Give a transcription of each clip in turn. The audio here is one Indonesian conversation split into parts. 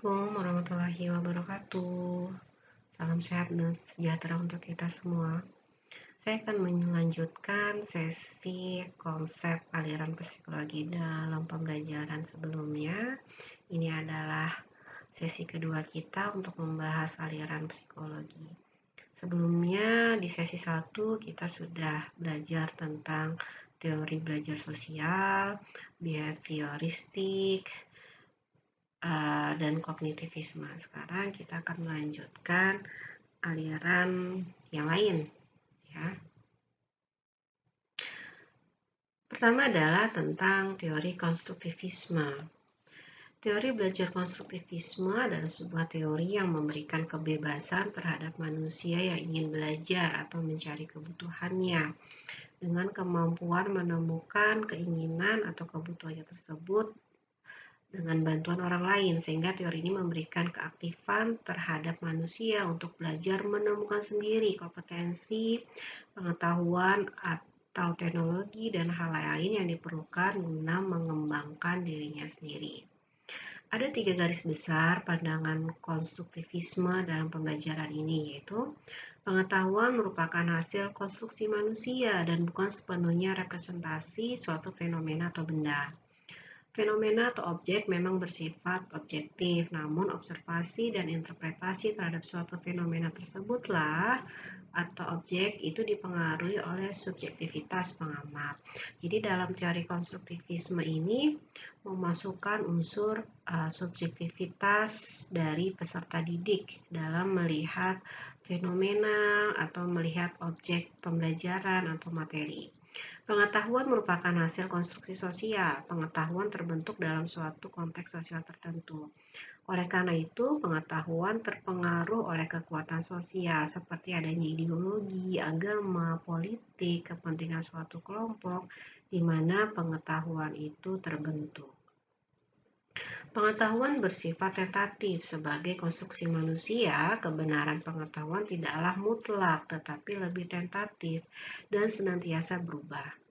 Assalamualaikum warahmatullahi wabarakatuh. Salam sehat dan sejahtera untuk kita semua. Saya akan melanjutkan sesi konsep aliran psikologi dalam pembelajaran sebelumnya. Ini adalah sesi kedua kita untuk membahas aliran psikologi. Sebelumnya di sesi 1 kita sudah belajar tentang teori belajar sosial, behavioristik, dan kognitivisme. Sekarang kita akan melanjutkan aliran yang lain, ya. Pertama adalah tentang teori konstruktivisme. Teori belajar konstruktivisme adalah sebuah teori yang memberikan kebebasan terhadap manusia yang ingin belajar atau mencari kebutuhannya dengan kemampuan menemukan keinginan atau kebutuhannya tersebut dengan bantuan orang lain, sehingga teori ini memberikan keaktifan terhadap manusia untuk belajar menemukan sendiri kompetensi, pengetahuan, atau teknologi dan hal lain yang diperlukan guna mengembangkan dirinya sendiri. Ada 3 garis besar pandangan konstruktivisme dalam pembelajaran ini, yaitu pengetahuan merupakan hasil konstruksi manusia dan bukan sepenuhnya representasi suatu fenomena atau benda. Fenomena atau objek memang bersifat objektif, namun observasi dan interpretasi terhadap suatu fenomena tersebutlah atau objek itu dipengaruhi oleh subjektivitas pengamat. Jadi dalam teori konstruktivisme ini memasukkan unsur subjektivitas dari peserta didik dalam melihat fenomena atau melihat objek pembelajaran atau materi. Pengetahuan merupakan hasil konstruksi sosial. Pengetahuan terbentuk dalam suatu konteks sosial tertentu. Oleh karena itu, pengetahuan terpengaruh oleh kekuatan sosial seperti adanya ideologi, agama, politik, kepentingan suatu kelompok, di mana pengetahuan itu terbentuk. Pengetahuan bersifat tentatif. Sebagai konstruksi manusia, kebenaran pengetahuan tidaklah mutlak, tetapi lebih tentatif dan senantiasa berubah.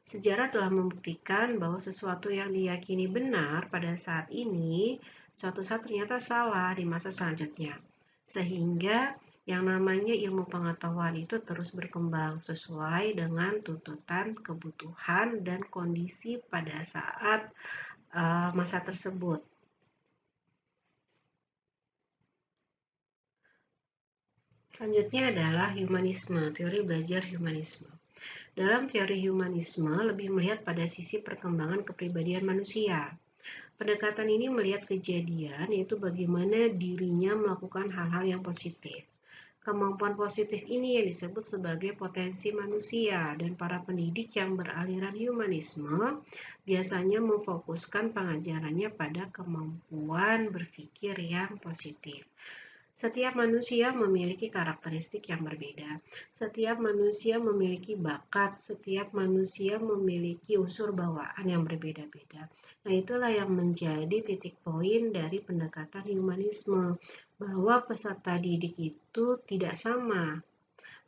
Sejarah telah membuktikan bahwa sesuatu yang diyakini benar pada saat ini, suatu saat ternyata salah di masa selanjutnya. Sehingga yang namanya ilmu pengetahuan itu terus berkembang sesuai dengan tuntutan, kebutuhan, dan kondisi pada saat masa tersebut. Selanjutnya adalah humanisme, teori belajar humanisme. Dalam teori humanisme lebih melihat pada sisi perkembangan kepribadian manusia. Pendekatan ini melihat kejadian, yaitu bagaimana dirinya melakukan hal-hal yang positif. Kemampuan positif ini yang disebut sebagai potensi manusia, dan para pendidik yang beraliran humanisme biasanya memfokuskan pengajarannya pada kemampuan berpikir yang positif. Setiap manusia memiliki karakteristik yang berbeda. Setiap manusia memiliki bakat, setiap manusia memiliki unsur bawaan yang berbeda-beda. Nah, itulah yang menjadi titik poin dari pendekatan humanisme, bahwa peserta didik itu tidak sama,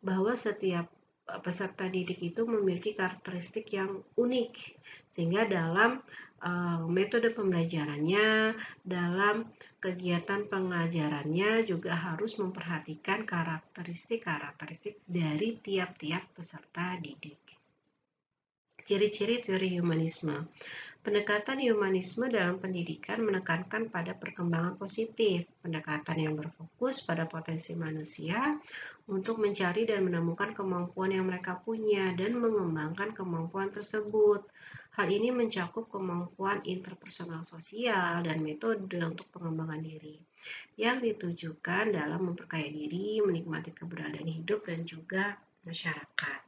bahwa setiap peserta didik itu memiliki karakteristik yang unik, sehingga dalam metode pembelajarannya, dalam kegiatan pengajarannya juga harus memperhatikan karakteristik dari tiap-tiap peserta didik. Ciri-ciri teori humanisme. Pendekatan humanisme dalam pendidikan menekankan pada perkembangan positif, pendekatan yang berfokus pada potensi manusia untuk mencari dan menemukan kemampuan yang mereka punya dan mengembangkan kemampuan tersebut. Hal ini mencakup kemampuan interpersonal sosial dan metode untuk pengembangan diri yang ditujukan dalam memperkaya diri, menikmati keberadaan hidup, dan juga masyarakat.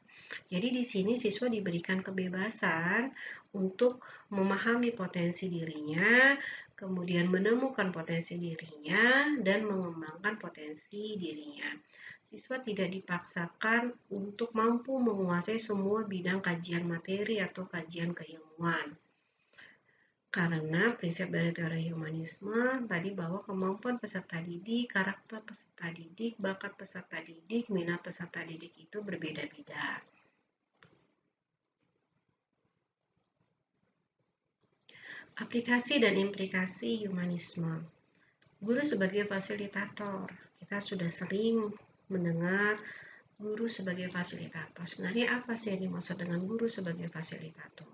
Jadi di sini siswa diberikan kebebasan untuk memahami potensi dirinya, kemudian menemukan potensi dirinya, dan mengembangkan potensi dirinya. Siswa tidak dipaksakan untuk mampu menguasai semua bidang kajian materi atau kajian keilmuan. Karena prinsip dari teori humanisme tadi bahwa kemampuan peserta didik, karakter peserta didik, bakat peserta didik, minat peserta didik itu berbeda-beda. Aplikasi dan implikasi humanisme. Guru sebagai fasilitator. Kita sudah sering mendengar guru sebagai fasilitator. Sebenarnya apa sih yang dimaksud dengan guru sebagai fasilitator?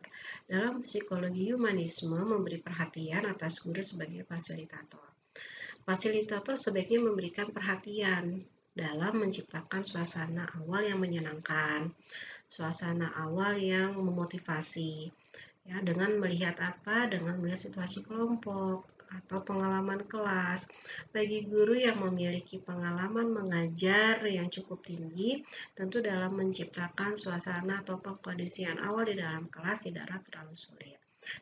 Dalam psikologi humanisme memberi perhatian atas guru sebagai fasilitator. Fasilitator sebaiknya memberikan perhatian dalam menciptakan suasana awal yang menyenangkan, suasana awal yang memotivasi, ya, dengan melihat apa? Dengan melihat situasi kelompok atau pengalaman kelas. Bagi guru yang memiliki pengalaman mengajar yang cukup tinggi, tentu dalam menciptakan suasana atau pengkondisian awal di dalam kelas tidaklah terlalu sulit.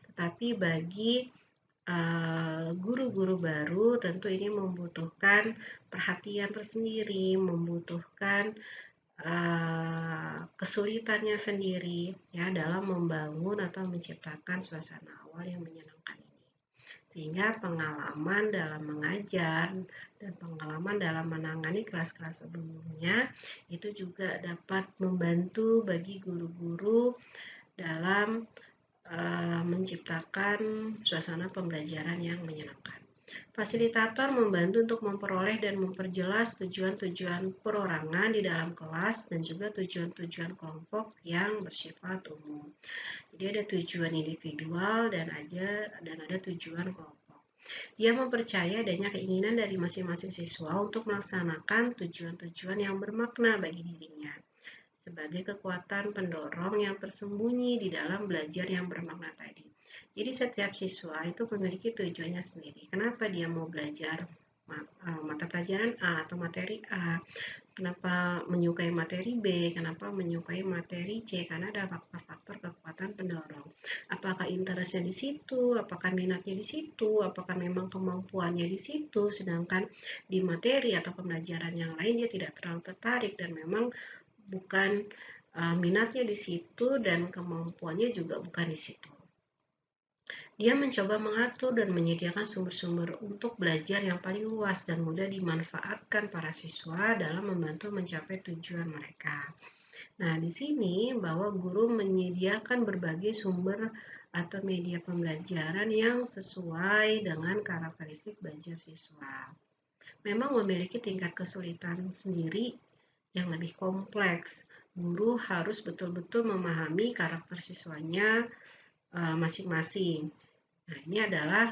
Tetapi bagi guru-guru baru tentu ini membutuhkan perhatian tersendiri, membutuhkan kesulitannya sendiri ya dalam membangun atau menciptakan suasana awal yang menyenangkan ini. Sehingga pengalaman dalam mengajar dan pengalaman dalam menangani kelas-kelas sebelumnya itu juga dapat membantu bagi guru-guru dalam menciptakan suasana pembelajaran yang menyenangkan. Fasilitator membantu untuk memperoleh dan memperjelas tujuan-tujuan perorangan di dalam kelas dan juga tujuan-tujuan kelompok yang bersifat umum. Jadi ada tujuan individual dan ada tujuan kelompok. Dia mempercaya adanya keinginan dari masing-masing siswa untuk melaksanakan tujuan-tujuan yang bermakna bagi dirinya sebagai kekuatan pendorong yang tersembunyi di dalam belajar yang bermakna tadi. Jadi setiap siswa itu memiliki tujuannya sendiri. Kenapa dia mau belajar mata pelajaran A atau materi A? Kenapa menyukai materi B? Kenapa menyukai materi C? Karena ada faktor-faktor kekuatan pendorong. Apakah interestnya di situ? Apakah minatnya di situ? Apakah memang kemampuannya di situ? Sedangkan di materi atau pembelajaran yang lain dia tidak terlalu tertarik dan memang bukan minatnya di situ dan kemampuannya juga bukan di situ. Dia mencoba mengatur dan menyediakan sumber-sumber untuk belajar yang paling luas dan mudah dimanfaatkan para siswa dalam membantu mencapai tujuan mereka. Nah, di sini bahwa guru menyediakan berbagai sumber atau media pembelajaran yang sesuai dengan karakteristik belajar siswa. Memang memiliki tingkat kesulitan sendiri yang lebih kompleks. Guru harus betul-betul memahami karakter siswanya masing-masing. Nah, ini adalah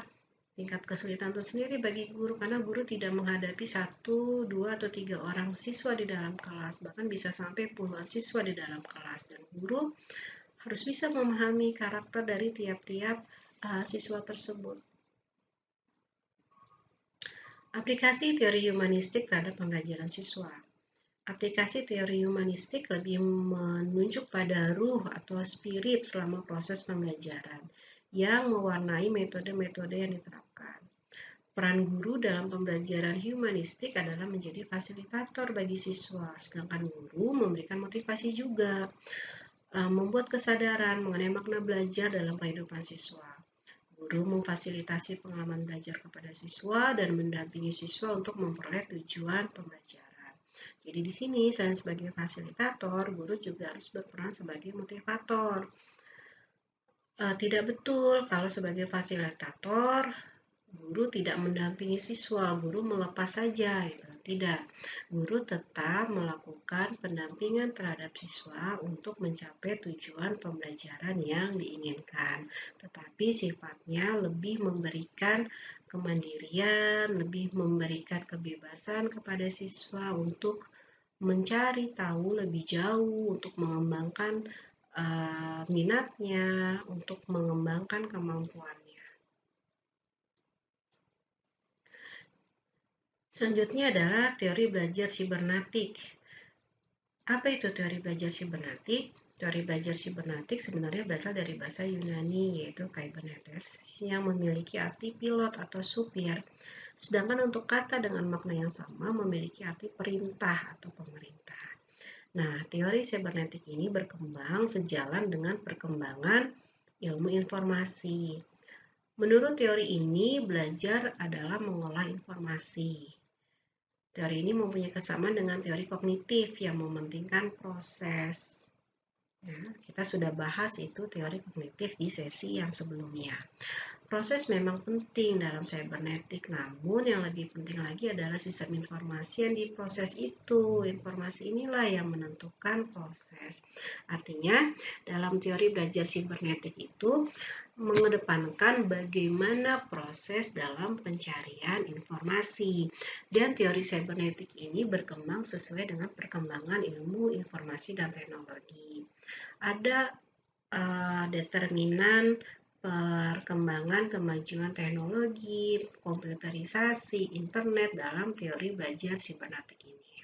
tingkat kesulitan tersendiri bagi guru karena guru tidak menghadapi 1, 2, atau 3 orang siswa di dalam kelas, bahkan bisa sampai puluhan siswa di dalam kelas. Dan guru harus bisa memahami karakter dari tiap-tiap siswa tersebut. Aplikasi teori humanistik terhadap pembelajaran siswa. Aplikasi teori humanistik lebih menunjuk pada ruh atau spirit selama proses pembelajaran yang mewarnai metode-metode yang diterapkan. Peran guru dalam pembelajaran humanistik adalah menjadi fasilitator bagi siswa, sedangkan guru memberikan motivasi juga, membuat kesadaran mengenai makna belajar dalam kehidupan siswa. Guru memfasilitasi pengalaman belajar kepada siswa dan mendampingi siswa untuk memperoleh tujuan pembelajaran. Jadi di sini selain sebagai fasilitator, guru juga harus berperan sebagai motivator. Tidak betul kalau sebagai fasilitator guru tidak mendampingi siswa, guru melepas saja. Tidak, guru tetap melakukan pendampingan terhadap siswa untuk mencapai tujuan pembelajaran yang diinginkan. Tetapi sifatnya lebih memberikan kemandirian, lebih memberikan kebebasan kepada siswa untuk mencari tahu lebih jauh, untuk mengembangkan minatnya, untuk mengembangkan kemampuannya. Selanjutnya adalah teori belajar sibernetik. Apa itu teori belajar sibernetik? Teori belajar sibernetik sebenarnya berasal dari bahasa Yunani, yaitu kybernetes, yang memiliki arti pilot atau supir. Sedangkan untuk kata dengan makna yang sama memiliki arti perintah atau pemerintah. Nah, teori sibernetik ini berkembang sejalan dengan perkembangan ilmu informasi. Menurut teori ini, belajar adalah mengolah informasi. Teori ini mempunyai kesamaan dengan teori kognitif yang mementingkan proses. Ya, kita sudah bahas itu teori kognitif di sesi yang sebelumnya. Proses memang penting dalam cybernetik, namun yang lebih penting lagi adalah sistem informasi yang diproses itu. Informasi inilah yang menentukan proses. Artinya, dalam teori belajar sibernetik itu mengedepankan bagaimana proses dalam pencarian informasi. Dan teori cybernetik ini berkembang sesuai dengan perkembangan ilmu informasi dan teknologi. Ada determinan perkembangan kemajuan teknologi, komputerisasi, internet dalam teori belajar sibernetik ini.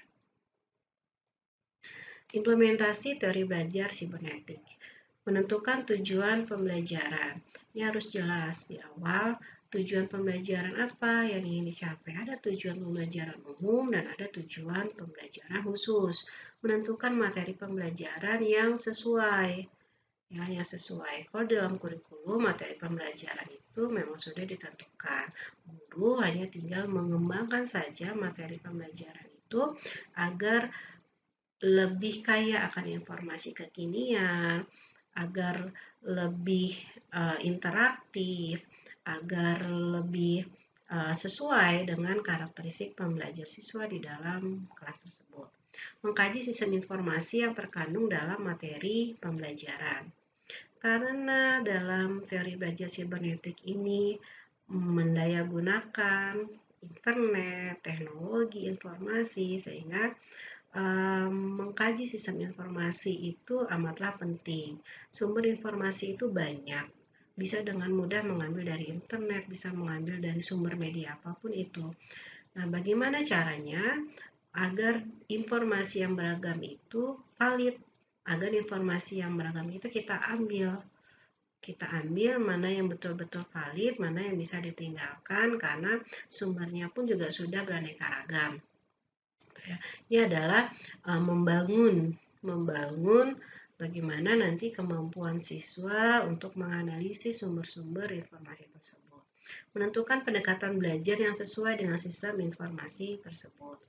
Implementasi teori belajar sibernetik. Menentukan tujuan pembelajaran. Ini harus jelas di awal tujuan pembelajaran apa yang ingin dicapai. Ada tujuan pembelajaran umum dan ada tujuan pembelajaran khusus. Menentukan materi pembelajaran yang sesuai. Ya, yang sesuai. Kalau dalam kurikulum materi pembelajaran itu memang sudah ditentukan. Guru hanya tinggal mengembangkan saja materi pembelajaran itu agar lebih kaya akan informasi kekinian, agar lebih interaktif, agar lebih sesuai dengan karakteristik pembelajar siswa di dalam kelas tersebut. Mengkaji sistem informasi yang terkandung dalam materi pembelajaran. Karena dalam teori belajar sibernetik ini mendayagunakan internet, teknologi informasi, sehingga mengkaji sistem informasi itu amatlah penting. Sumber informasi itu banyak, bisa dengan mudah mengambil dari internet, bisa mengambil dari sumber media apapun itu. Nah, bagaimana caranya agar informasi yang beragam itu valid, agar informasi yang beragam itu kita ambil mana yang betul-betul valid, mana yang bisa ditinggalkan karena sumbernya pun juga sudah beraneka ragam. Ini adalah membangun bagaimana nanti kemampuan siswa untuk menganalisis sumber-sumber informasi tersebut. Menentukan pendekatan belajar yang sesuai dengan sistem informasi tersebut.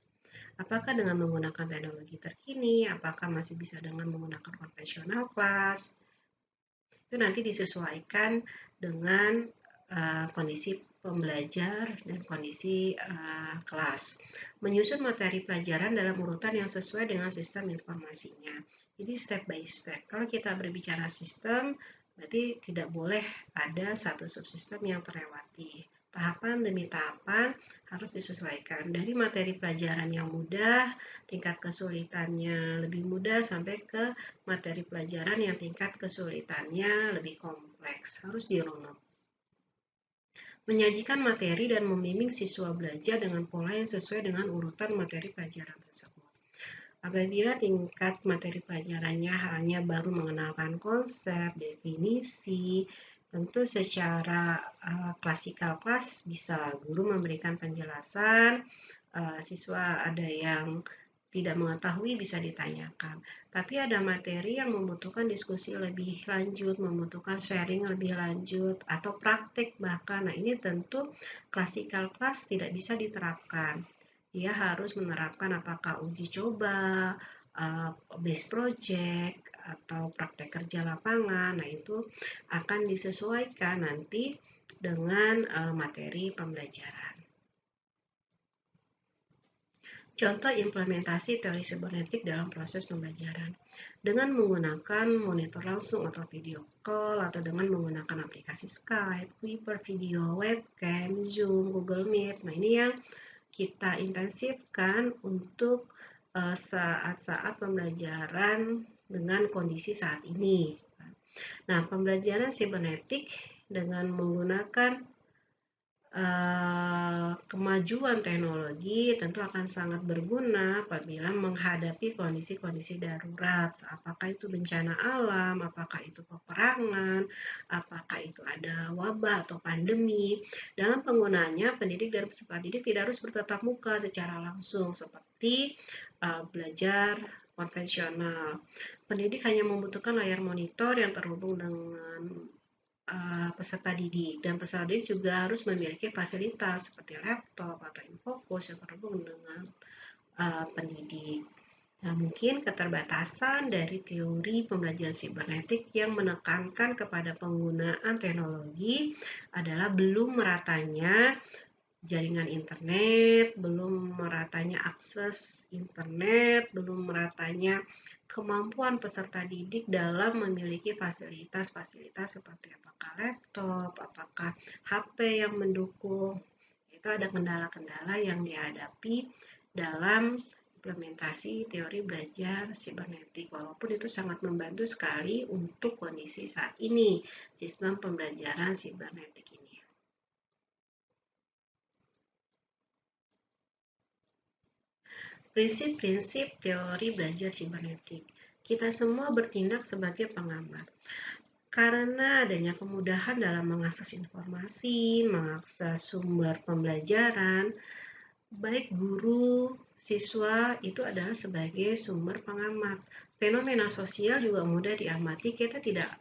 Apakah dengan menggunakan teknologi terkini, apakah masih bisa dengan menggunakan konvensional kelas, itu nanti disesuaikan dengan kondisi pembelajar dan kondisi kelas. Menyusun materi pelajaran dalam urutan yang sesuai dengan sistem informasinya. Jadi step by step. Kalau kita berbicara sistem, berarti tidak boleh ada satu subsistem yang terlewati. Tahapan demi tahapan harus disesuaikan. Dari materi pelajaran yang mudah, tingkat kesulitannya lebih mudah sampai ke materi pelajaran yang tingkat kesulitannya lebih kompleks. Harus dirunut. Menyajikan materi dan membimbing siswa belajar dengan pola yang sesuai dengan urutan materi pelajaran tersebut. Apabila tingkat materi pelajarannya hanya baru mengenalkan konsep, definisi, tentu secara klasikal kelas bisa guru memberikan penjelasan, siswa ada yang tidak mengetahui bisa ditanyakan. Tapi ada materi yang membutuhkan diskusi lebih lanjut, membutuhkan sharing lebih lanjut, atau praktik bahkan. Nah, ini tentu klasikal kelas tidak bisa diterapkan. Dia harus menerapkan apakah uji coba, base project, atau praktek kerja lapangan. Nah, itu akan disesuaikan nanti dengan materi pembelajaran. Contoh implementasi teori sibernetik dalam proses pembelajaran dengan menggunakan monitor langsung atau video call atau dengan menggunakan aplikasi Skype, Viber video, webcam, Zoom, Google Meet. Nah, ini yang kita intensifkan untuk saat-saat pembelajaran dengan kondisi saat ini. Nah, pembelajaran sibernetik dengan menggunakan kemajuan teknologi tentu akan sangat berguna apabila menghadapi kondisi-kondisi darurat. Apakah itu bencana alam, apakah itu peperangan, apakah itu ada wabah atau pandemi. Dalam penggunaannya, pendidik dan peserta didik tidak harus bertatap muka secara langsung seperti belajar konvensional. Pendidik hanya membutuhkan layar monitor yang terhubung dengan peserta didik, dan peserta didik juga harus memiliki fasilitas seperti laptop atau infocus yang terhubung dengan pendidik. Nah, mungkin keterbatasan dari teori pembelajaran sibernetik yang menekankan kepada penggunaan teknologi adalah belum meratanya jaringan internet, belum meratanya akses internet, belum meratanya kemampuan peserta didik dalam memiliki fasilitas-fasilitas seperti apakah laptop, apakah HP yang mendukung. Itu ada kendala-kendala yang dihadapi dalam implementasi teori belajar sibernetik. Walaupun itu sangat membantu sekali untuk kondisi saat ini, sistem pembelajaran sibernetik ini. Prinsip-prinsip teori belajar sibernetik. Kita semua bertindak sebagai pengamat. Karena adanya kemudahan dalam mengakses informasi, mengakses sumber pembelajaran, baik guru, siswa itu adalah sebagai sumber pengamat. Fenomena sosial juga mudah diamati, kita tidak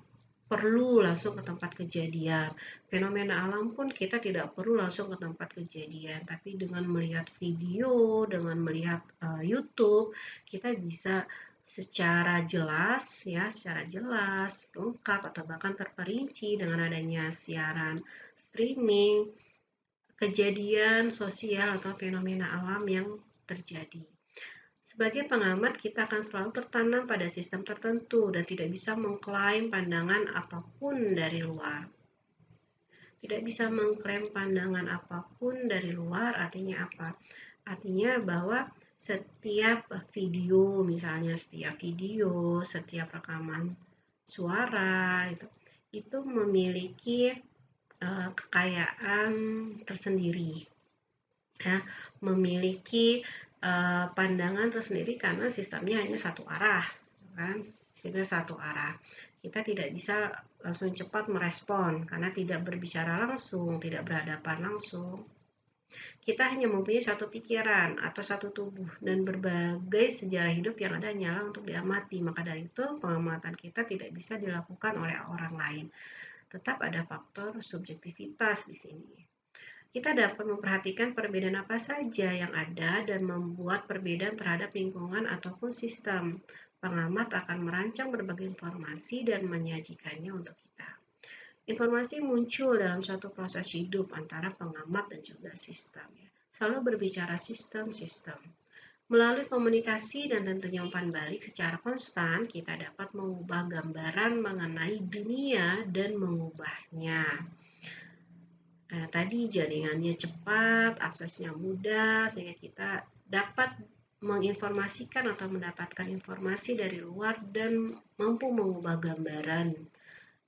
perlu langsung ke tempat kejadian. Fenomena alam pun kita tidak perlu langsung ke tempat kejadian, tapi dengan melihat video, dengan melihat YouTube, kita bisa secara jelas lengkap atau bahkan terperinci dengan adanya siaran streaming kejadian sosial atau fenomena alam yang terjadi. Sebagai pengamat, kita akan selalu tertanam pada sistem tertentu dan tidak bisa mengklaim pandangan apapun dari luar. Tidak bisa mengklaim pandangan apapun dari luar artinya apa? Artinya bahwa setiap video, misalnya setiap rekaman suara itu memiliki kekayaan tersendiri, ya, memiliki pandangan tersendiri karena sistemnya hanya satu arah, kan? Sistemnya satu arah. Kita tidak bisa langsung cepat merespon karena tidak berbicara langsung, tidak berhadapan langsung. Kita hanya mempunyai satu pikiran atau satu tubuh dan berbagai sejarah hidup yang ada hanyalah untuk diamati. Maka dari itu pengamatan kita tidak bisa dilakukan oleh orang lain. Tetap ada faktor subjektivitas di sini. Kita dapat memperhatikan perbedaan apa saja yang ada dan membuat perbedaan terhadap lingkungan ataupun sistem. Pengamat akan merancang berbagai informasi dan menyajikannya untuk kita. Informasi muncul dalam suatu proses hidup antara pengamat dan juga sistem. Selalu berbicara sistem-sistem. Melalui komunikasi dan tentunya umpan balik secara konstan, kita dapat mengubah gambaran mengenai dunia dan mengubahnya. Nah, tadi jaringannya cepat, aksesnya mudah, sehingga kita dapat menginformasikan atau mendapatkan informasi dari luar dan mampu mengubah gambaran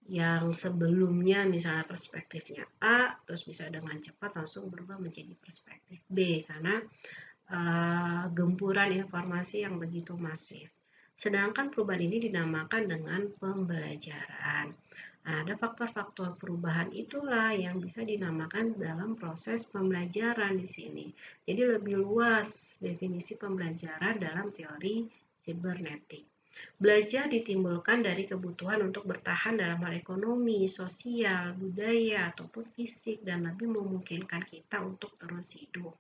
yang sebelumnya misalnya perspektifnya A, terus bisa dengan cepat langsung berubah menjadi perspektif B karena gempuran informasi yang begitu masif. Sedangkan perubahan ini dinamakan dengan pembelajaran. Nah, ada faktor-faktor perubahan itulah yang bisa dinamakan dalam proses pembelajaran di sini. Jadi lebih luas definisi pembelajaran dalam teori sibernetik. Belajar ditimbulkan dari kebutuhan untuk bertahan dalam hal ekonomi, sosial, budaya, ataupun fisik, dan lebih memungkinkan kita untuk terus hidup.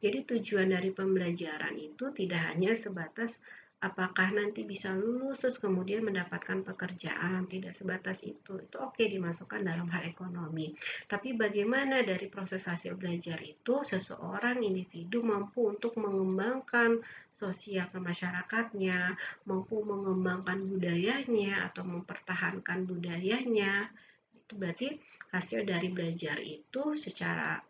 Jadi tujuan dari pembelajaran itu tidak hanya sebatas apakah nanti bisa lulus terus kemudian mendapatkan pekerjaan, tidak sebatas itu. Itu oke dimasukkan dalam hal ekonomi. Tapi bagaimana dari proses hasil belajar itu seseorang individu mampu untuk mengembangkan sosial kemasyarakatnya, mampu mengembangkan budayanya atau mempertahankan budayanya. Itu berarti hasil dari belajar itu secara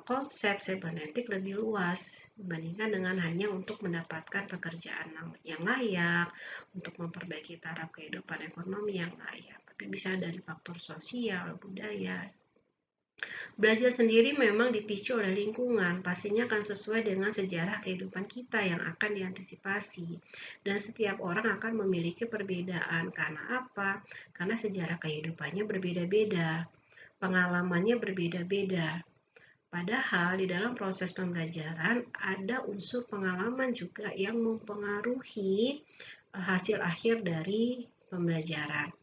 konsep sibernetik lebih luas dibandingkan dengan hanya untuk mendapatkan pekerjaan yang layak, untuk memperbaiki taraf kehidupan ekonomi yang layak, tapi bisa dari faktor sosial, budaya. Belajar sendiri memang dipicu oleh lingkungan, pastinya akan sesuai dengan sejarah kehidupan kita yang akan diantisipasi. Dan setiap orang akan memiliki perbedaan. Karena apa? Karena sejarah kehidupannya berbeda-beda, pengalamannya berbeda-beda. Padahal di dalam proses pembelajaran ada unsur pengalaman juga yang mempengaruhi hasil akhir dari pembelajaran.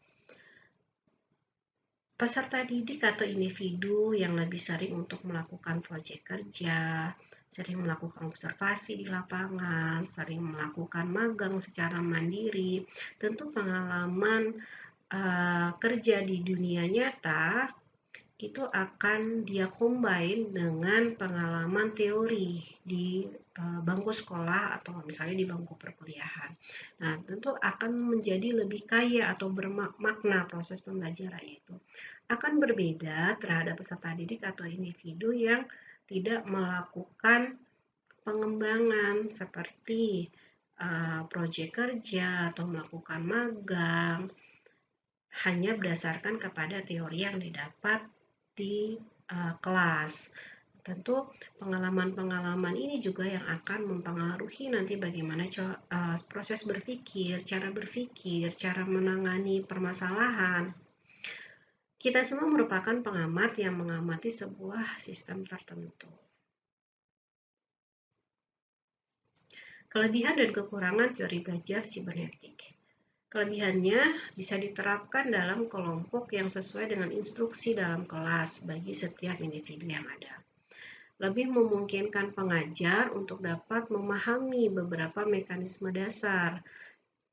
Peserta didik atau individu yang lebih sering untuk melakukan proyek kerja, sering melakukan observasi di lapangan, sering melakukan magang secara mandiri, tentu pengalaman kerja di dunia nyata itu akan dia combine dengan pengalaman teori di bangku sekolah atau misalnya di bangku perkuliahan. Nah, tentu akan menjadi lebih kaya atau bermakna proses pembelajaran itu. Akan berbeda terhadap peserta didik atau individu yang tidak melakukan pengembangan seperti proyek kerja atau melakukan magang hanya berdasarkan kepada teori yang didapat di kelas. Tentu pengalaman-pengalaman ini juga yang akan mempengaruhi nanti bagaimana proses berpikir, cara menangani permasalahan. Kita semua merupakan pengamat yang mengamati sebuah sistem tertentu. Kelebihan dan kekurangan teori belajar sibernetik. Kelebihannya bisa diterapkan dalam kelompok yang sesuai dengan instruksi dalam kelas bagi setiap individu yang ada. Lebih memungkinkan pengajar untuk dapat memahami beberapa mekanisme dasar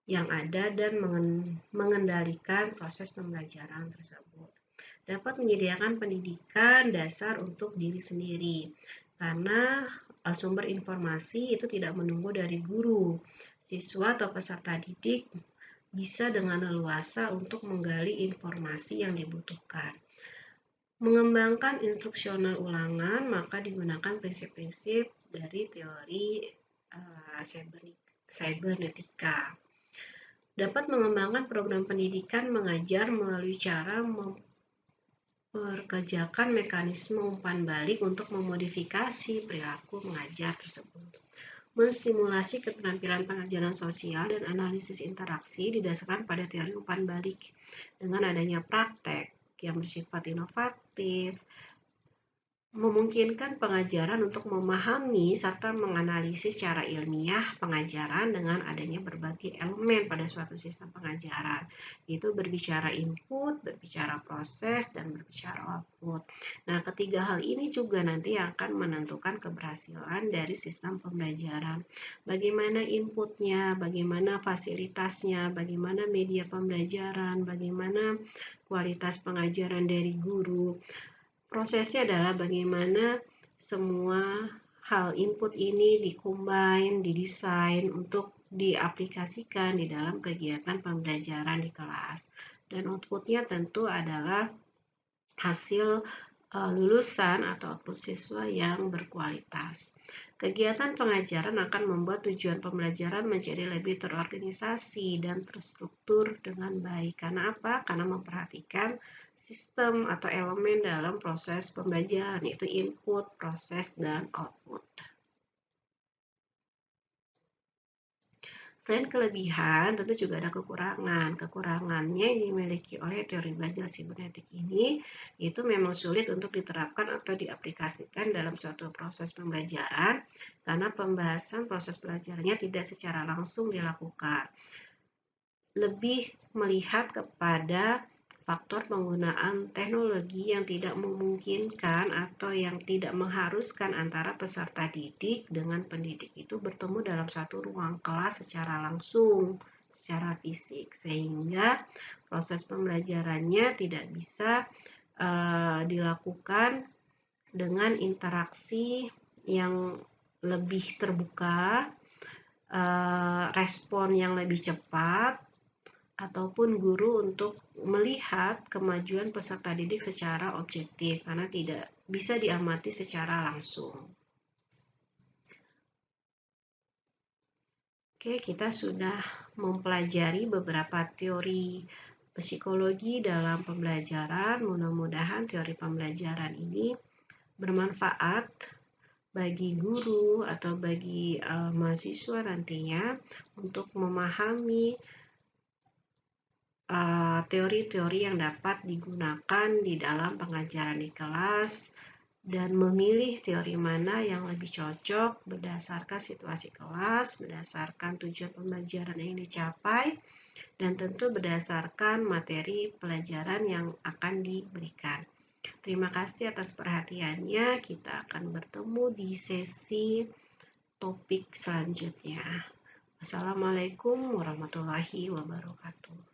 yang ada dan mengendalikan proses pembelajaran tersebut. Dapat menyediakan pendidikan dasar untuk diri sendiri, karena sumber informasi itu tidak menunggu dari guru. Siswa atau peserta didik bisa dengan leluasa untuk menggali informasi yang dibutuhkan. Mengembangkan instruksional ulangan, maka digunakan prinsip-prinsip dari teori cybernetika. Dapat mengembangkan program pendidikan mengajar melalui cara memperkerjakan mekanisme umpan balik untuk memodifikasi perilaku mengajar tersebut. Menstimulasi keterampilan pengajaran sosial dan analisis interaksi didasarkan pada teori umpan balik dengan adanya praktek yang bersifat inovatif, memungkinkan pengajaran untuk memahami serta menganalisis secara ilmiah pengajaran dengan adanya berbagai elemen pada suatu sistem pengajaran. Itu berbicara input, berbicara proses, dan berbicara output. Nah, ketiga hal ini juga nanti akan menentukan keberhasilan dari sistem pembelajaran. Bagaimana inputnya, bagaimana fasilitasnya, bagaimana media pembelajaran, bagaimana kualitas pengajaran dari guru. Prosesnya adalah bagaimana semua hal input ini dikombin, didesain untuk diaplikasikan di dalam kegiatan pembelajaran di kelas. Dan outputnya tentu adalah hasil lulusan atau output siswa yang berkualitas. Kegiatan pengajaran akan membuat tujuan pembelajaran menjadi lebih terorganisasi dan terstruktur dengan baik. Karena apa? Karena memperhatikan sistem atau elemen dalam proses pembelajaran, yaitu input, proses, dan output. Selain kelebihan, tentu juga ada kekurangan. Kekurangannya yang dimiliki oleh teori belajar sibernetik ini, itu memang sulit untuk diterapkan atau diaplikasikan dalam suatu proses pembelajaran, karena pembahasan proses belajarnya tidak secara langsung dilakukan. Lebih melihat kepada faktor penggunaan teknologi yang tidak memungkinkan atau yang tidak mengharuskan antara peserta didik dengan pendidik itu bertemu dalam satu ruang kelas secara langsung, secara fisik, sehingga proses pembelajarannya tidak bisa dilakukan dengan interaksi yang lebih terbuka, respon yang lebih cepat, ataupun guru untuk melihat kemajuan peserta didik secara objektif karena tidak bisa diamati secara langsung. Oke, kita sudah mempelajari beberapa teori psikologi dalam pembelajaran. Mudah-mudahan teori pembelajaran ini bermanfaat bagi guru atau bagi mahasiswa nantinya untuk memahami teori-teori yang dapat digunakan di dalam pengajaran di kelas dan memilih teori mana yang lebih cocok berdasarkan situasi kelas, berdasarkan tujuan pembelajaran yang dicapai, dan tentu berdasarkan materi pelajaran yang akan diberikan. Terima kasih atas perhatiannya. Kita akan bertemu di sesi topik selanjutnya. Wassalamualaikum warahmatullahi wabarakatuh.